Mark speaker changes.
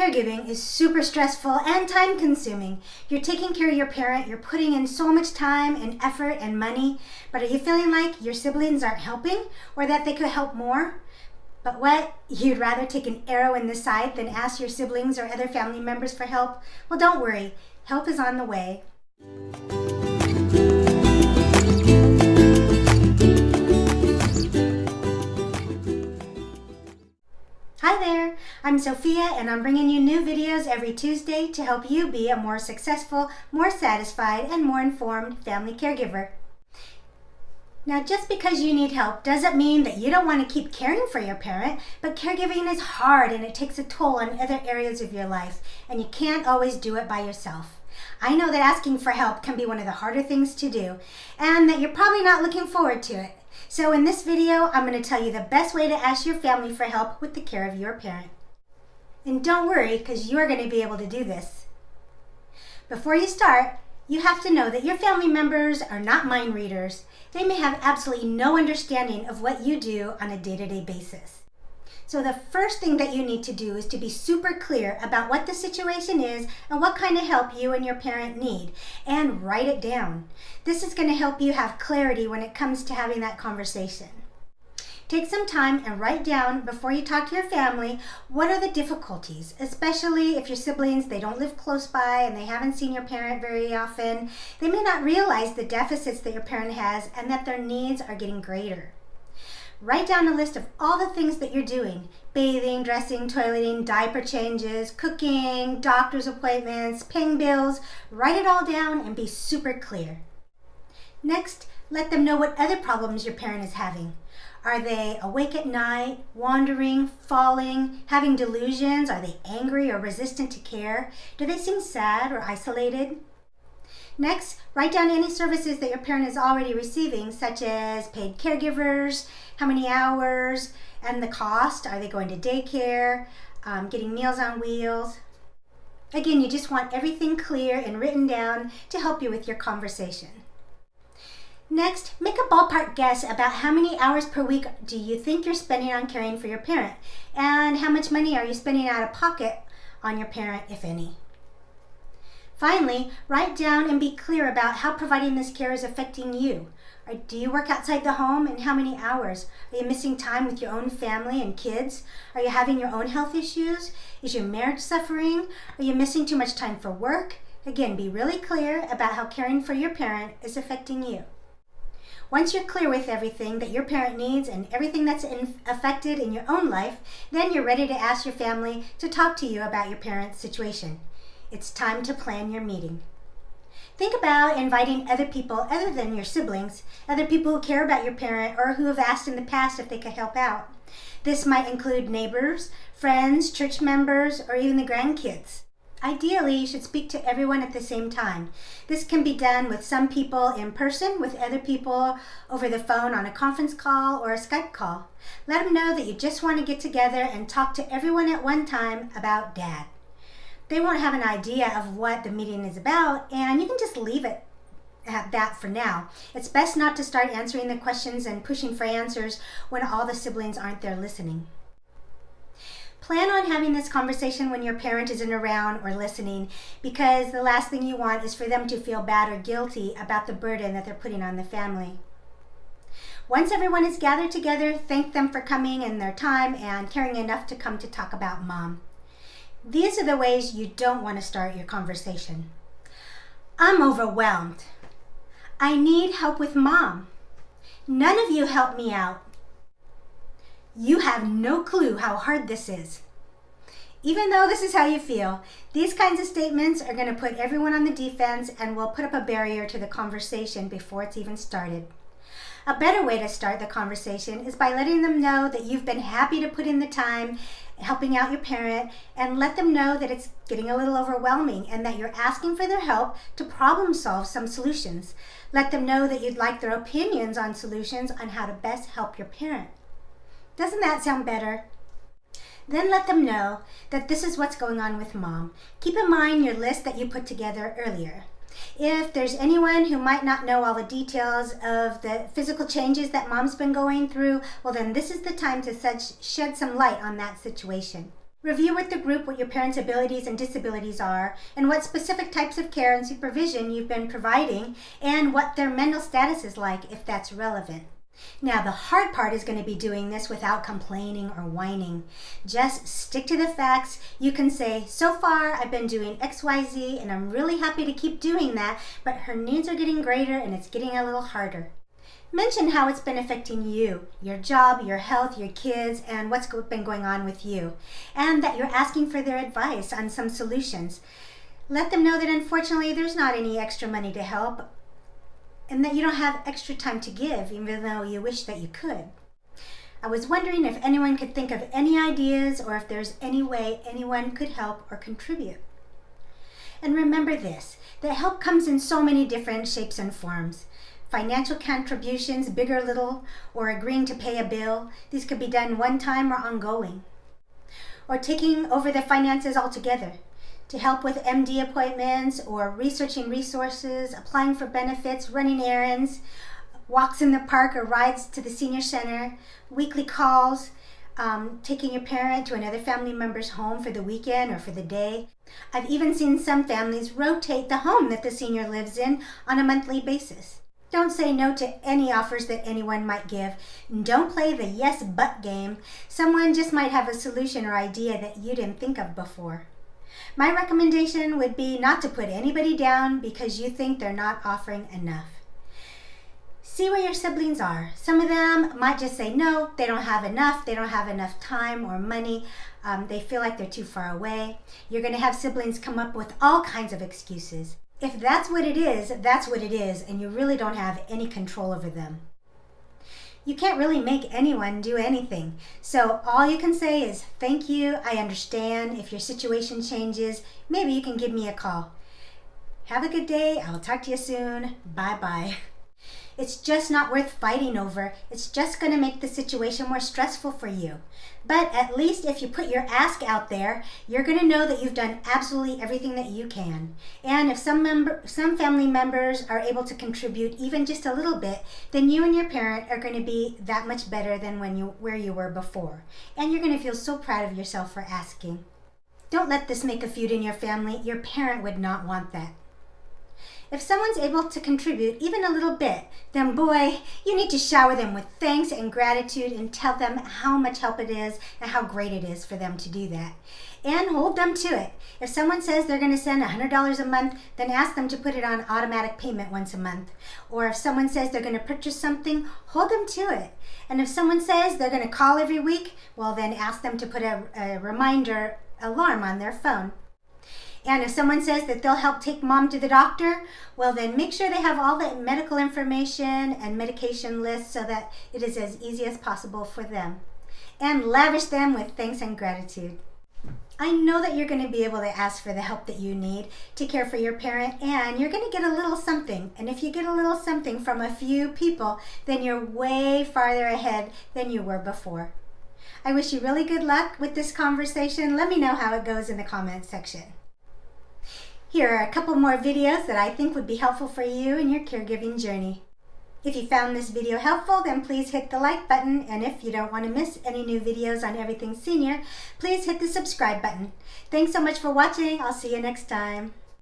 Speaker 1: Caregiving is super stressful and time-consuming. You're taking care of your parent, you're putting in so much time and effort and money, but are you feeling like your siblings aren't helping or that they could help more? But what? You'd rather take an arrow in the side than ask your siblings or other family members for help? Well, don't worry. Help is on the way. Hi there, I'm Sophia and I'm bringing you new videos every Tuesday to help you be a more successful, more satisfied, and more informed family caregiver. Now, just because you need help doesn't mean that you don't want to keep caring for your parent, but caregiving is hard and it takes a toll on other areas of your life, and you can't always do it by yourself. I know that asking for help can be one of the harder things to do, and that you're probably not looking forward to it. So in this video, I'm going to tell you the best way to ask your family for help with the care of your parent. And don't worry, because you're going to be able to do this. Before you start, you have to know that your family members are not mind readers. They may have absolutely no understanding of what you do on a day-to-day basis. So the first thing that you need to do is to be super clear about what the situation is and what kind of help you and your parent need, and write it down. This is going to help you have clarity when it comes to having that conversation. Take some time and write down before you talk to your family what are the difficulties, especially if your siblings, they don't live close by and they haven't seen your parent very often. They may not realize the deficits that your parent has and that their needs are getting greater. Write down a list of all the things that you're doing: bathing, dressing, toileting, diaper changes, cooking, doctor's appointments, paying bills. Write it all down and be super clear. Next, let them know what other problems your parent is having. Are they awake at night, wandering, falling, having delusions? Are they angry or resistant to care? Do they seem sad or isolated? Next, write down any services that your parent is already receiving, such as paid caregivers, how many hours, and the cost. Are they going to daycare, getting Meals on Wheels? Again, you just want everything clear and written down to help you with your conversation. Next, make a ballpark guess about how many hours per week do you think you're spending on caring for your parent, and how much money are you spending out of pocket on your parent, if any. Finally, write down and be clear about how providing this care is affecting you. Do you work outside the home, and how many hours? Are you missing time with your own family and kids? Are you having your own health issues? Is your marriage suffering? Are you missing too much time for work? Again, be really clear about how caring for your parent is affecting you. Once you're clear with everything that your parent needs and everything that's affected in your own life, then you're ready to ask your family to talk to you about your parent's situation. It's time to plan your meeting. Think about inviting other people other than your siblings, other people who care about your parent or who have asked in the past if they could help out. This might include neighbors, friends, church members, or even the grandkids. Ideally, you should speak to everyone at the same time. This can be done with some people in person, with other people over the phone on a conference call or a Skype call. Let them know that you just want to get together and talk to everyone at one time about Dad. They won't have an idea of what the meeting is about, and you can just leave it at that for now. It's best not to start answering the questions and pushing for answers when all the siblings aren't there listening. Plan on having this conversation when your parent isn't around or listening, because the last thing you want is for them to feel bad or guilty about the burden that they're putting on the family. Once everyone is gathered together, thank them for coming and their time and caring enough to come to talk about Mom. These are the ways you don't want to start your conversation. I'm overwhelmed. I need help with Mom. None of you help me out. You have no clue how hard this is. Even though this is how you feel, these kinds of statements are going to put everyone on the defense and will put up a barrier to the conversation before it's even started. A better way to start the conversation is by letting them know that you've been happy to put in the time helping out your parent, and let them know that it's getting a little overwhelming and that you're asking for their help to problem solve some solutions. Let them know that you'd like their opinions on solutions on how to best help your parent. Doesn't that sound better? Then let them know that this is what's going on with Mom. Keep in mind your list that you put together earlier. If there's anyone who might not know all the details of the physical changes that Mom's been going through, well then this is the time to shed some light on that situation. Review with the group what your parents' abilities and disabilities are, and what specific types of care and supervision you've been providing, and what their mental status is like, if that's relevant. Now, the hard part is going to be doing this without complaining or whining. Just stick to the facts. You can say, so far I've been doing XYZ and I'm really happy to keep doing that, but her needs are getting greater and it's getting a little harder. Mention how it's been affecting you, your job, your health, your kids, and what's been going on with you, and that you're asking for their advice on some solutions. Let them know that unfortunately there's not any extra money to help, and that you don't have extra time to give, even though you wish that you could. I was wondering if anyone could think of any ideas or if there's any way anyone could help or contribute. And remember this, that help comes in so many different shapes and forms. Financial contributions, big or little, or agreeing to pay a bill. These could be done one time or ongoing. Or taking over the finances altogether to help with MD appointments or researching resources, applying for benefits, running errands, walks in the park or rides to the senior center, weekly calls, taking your parent to another family member's home for the weekend or for the day. I've even seen some families rotate the home that the senior lives in on a monthly basis. Don't say no to any offers that anyone might give. Don't play the yes but game. Someone just might have a solution or idea that you didn't think of before. My recommendation would be not to put anybody down because you think they're not offering enough. See where your siblings are. Some of them might just say no, they don't have enough time or money. They feel like they're too far away. You're going to have siblings come up with all kinds of excuses. If that's what it is, that's what it is, and you really don't have any control over them. You can't really make anyone do anything. So all you can say is, thank you, I understand. If your situation changes, maybe you can give me a call. Have a good day. I'll talk to you soon. Bye-bye. It's just not worth fighting over. It's just going to make the situation more stressful for you. But at least if you put your ask out there, you're going to know that you've done absolutely everything that you can. And if some family members are able to contribute even just a little bit, then you and your parent are going to be that much better than where you were before. And you're going to feel so proud of yourself for asking. Don't let this make a feud in your family. Your parent would not want that. If someone's able to contribute even a little bit, then boy, you need to shower them with thanks and gratitude and tell them how much help it is and how great it is for them to do that. And hold them to it. If someone says they're going to send $100 a month, then ask them to put it on automatic payment once a month. Or if someone says they're going to purchase something, hold them to it. And if someone says they're going to call every week, well then ask them to put a reminder alarm on their phone. And if someone says that they'll help take mom to the doctor, well then make sure they have all the medical information and medication lists so that it is as easy as possible for them. And lavish them with thanks and gratitude. I know that you're going to be able to ask for the help that you need to care for your parent, and you're going to get a little something. And if you get a little something from a few people, then you're way farther ahead than you were before. I wish you really good luck with this conversation. Let me know how it goes in the comments section. Here are a couple more videos that I think would be helpful for you in your caregiving journey. If you found this video helpful, then please hit the like button, and if you don't want to miss any new videos on everything senior, please hit the subscribe button. Thanks so much for watching. I'll see you next time.